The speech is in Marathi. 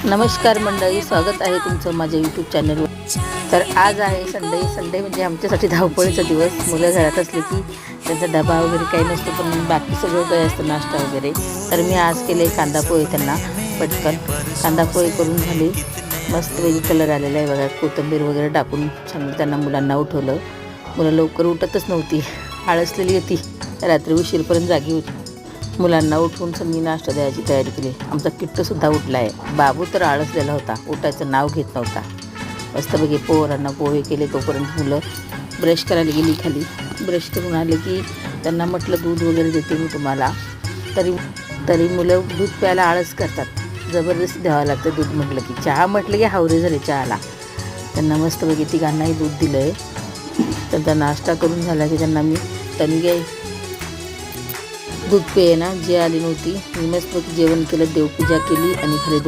नमस्कार मंडळी, स्वागत आहे तुमचं माझ्या यूट्यूब चॅनलवर. तर आज आहे संडे म्हणजे आमच्यासाठी धावपळीचा दिवस. मुलं घरात असले की त्यांचा डबा वगैरे काही नसतो, पण बाकी सगळं काही असतं, नाश्ता वगैरे. तर मी आज केले कांदा पोहे. त्यांना पटकन कांदा पोहे करून झाले. मस्त वेगळी कलर आलेला आहे बघा. कोथिंबीर वगैरे टाकून छान त्यांना मुलांना उठवलं. मुलं लवकर उठतच नव्हती, आळसलेली होती, रात्री उशीरपर्यंत जागी होती. मुलांना उठवून मी नाश्ता द्यायची तयारी केली. आमचा किट्टूसुद्धा उठला आहे. बाबू तर आळसलेला होता, उठायचं नाव घेत नव्हता. मस्तपैकी पोरांना पोहे केले. तोपर्यंत मुलं ब्रश करायला गेली खाली. ब्रश करून आले की त्यांना म्हटलं दूध वगैरे देते मी तुम्हाला. तरी मुलं दूध प्यायला आळस करतात. जबरदस्ती द्यावं लागतं दूध म्हटलं की. चहा म्हटलं की हावरे झाले चहाला. त्यांना मस्तपैकी तिघांनाही दूध दिलं आहे. त्यांचा नाश्ता करून झाला की त्यांना मी तनगे दूध पेय ना जे आली नव्हती, मी मस्तपैकी जेवण केलं, देवपूजा केली आणि घरी